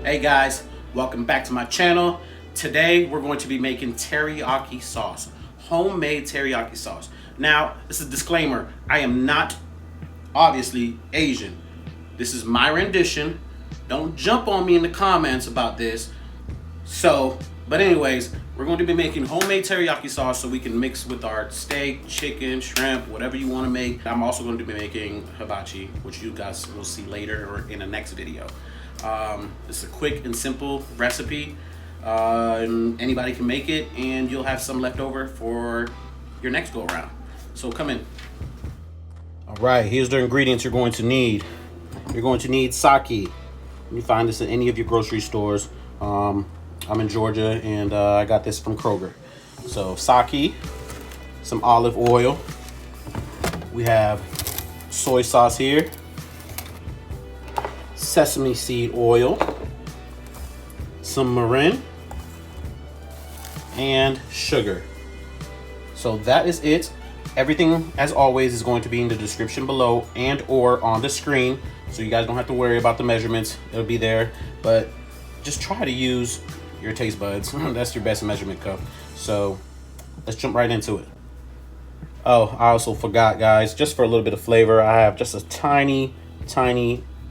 Hey guys, welcome back to my channel. Today we're going to be making teriyaki sauce, homemade teriyaki sauce. Now, this is a disclaimer. I am not obviously Asian. This is my rendition. Don't jump on me in the comments about this. But anyways, we're going to be making homemade teriyaki sauce so we can mix with our steak, chicken, shrimp, whatever you want to make. I'm also going to be making hibachi, which you guys will see later or in the next video. It's a quick and simple recipe. Anybody can make it, and you'll have some left over for your next go around. So come in. All right, here's the ingredients you're going to need. You're going to need sake. You find this in any of your grocery stores. I'm in Georgia, and I got this from Kroger. So sake, some olive oil. We have soy sauce here. Sesame seed oil, some mirin, and sugar. So that is it. Everything, as always, is going to be in the description below and or on the screen, so you guys don't have to worry about the measurements. It'll be there, but just try to use your taste buds. That's your best measurement cup. So let's jump right into it. Oh, I also forgot, guys, just for a little bit of flavor, I have just a tiny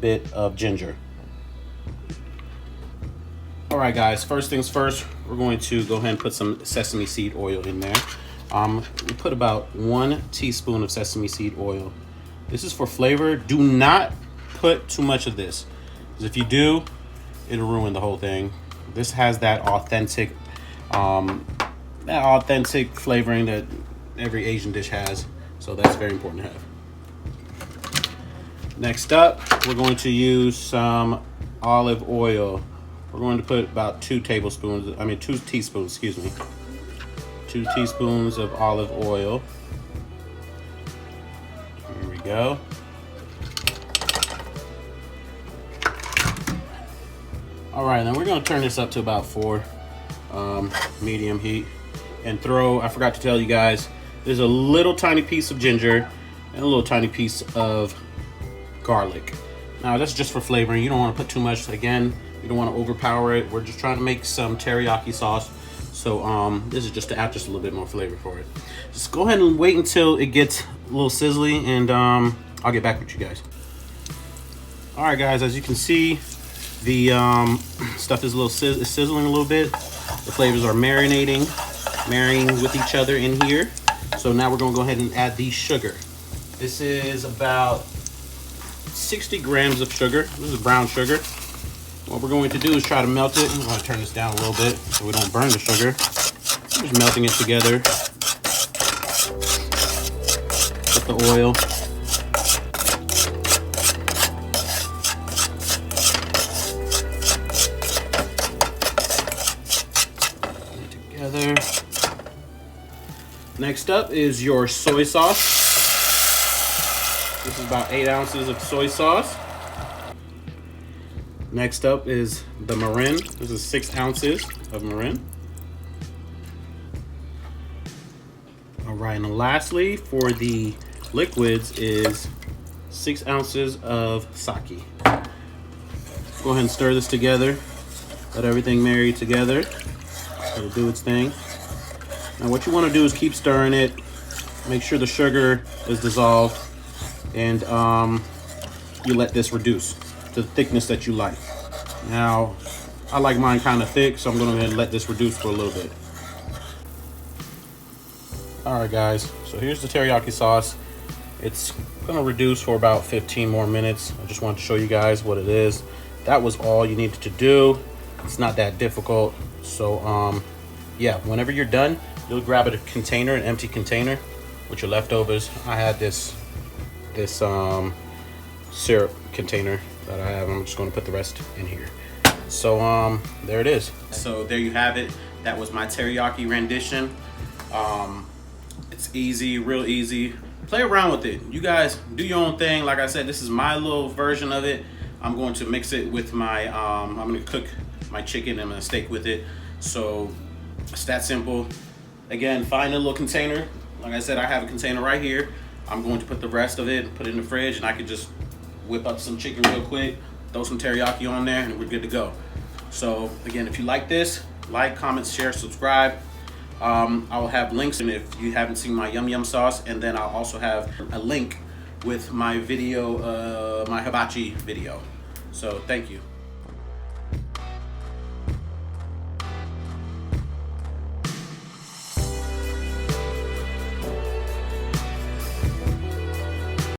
bit of ginger. All right, guys, first things first, we're going to go ahead and put some sesame seed oil in there. We put about 1 teaspoon of sesame seed oil. This is for flavor. Do not put too much of this, because if you do, it'll ruin the whole thing. This has that authentic flavoring that every Asian dish has, so that's very important to have. Next up, we're going to use some olive oil. We're going to put about 2 teaspoons, excuse me. 2 teaspoons of olive oil. Here we go. All right, then we're going to turn this up to about 4, medium heat. And I forgot to tell you guys, there's a little tiny piece of ginger and a little tiny piece of garlic. Now that's just for flavoring. You don't want to put too much. Again, you don't want to overpower it. We're just trying to make some teriyaki sauce, so this is just to add just a little bit more flavor for it. Just go ahead and wait until it gets a little sizzly, and I'll get back with you guys. All right, guys, as you can see, the stuff is sizzling a little bit. The flavors are marrying with each other in here. So now we're going to go ahead and add the sugar. This is about 60 grams of sugar. This is brown sugar. What we're going to do is try to melt it. I'm going to turn this down a little bit so we don't burn the sugar. Just melting it together with the oil. Together. Next up is your soy sauce. This is about 8 ounces of soy sauce. Next up is the mirin. This is 6 ounces of mirin. All right, and lastly, for the liquids is 6 ounces of sake. Go ahead and stir this together. Let everything marry together. Let it do its thing. Now what you want to do is keep stirring it. Make sure the sugar is dissolved, and you let this reduce to the thickness that you like. Now, I like mine kind of thick, so I'm going to go ahead and let this reduce for a little bit. All right, guys, so here's the teriyaki sauce. It's going to reduce for about 15 more minutes. I just wanted to show you guys what it is. That was all you needed to do. It's not that difficult. So, yeah, whenever you're done, you'll grab a container, an empty container with your leftovers. I had this syrup container that I have. I'm just going to put the rest in here. So there it is. So there you have it. That was my teriyaki rendition. It's easy, real easy. Play around with it. You guys do your own thing. Like I said, this is my little version of it. I'm going to mix it with my I'm going to cook my chicken and my steak with it. So it's that simple. Again, find a little container. Like I said, I have a container right here. I'm going to put the rest of it, put it in the fridge, and I could just whip up some chicken real quick, throw some teriyaki on there, and we're good to go. So again, if you like this, like, comment, share, subscribe. I will have links, and if you haven't seen my yum yum sauce, and then I'll also have a link with my video, my hibachi video. So thank you.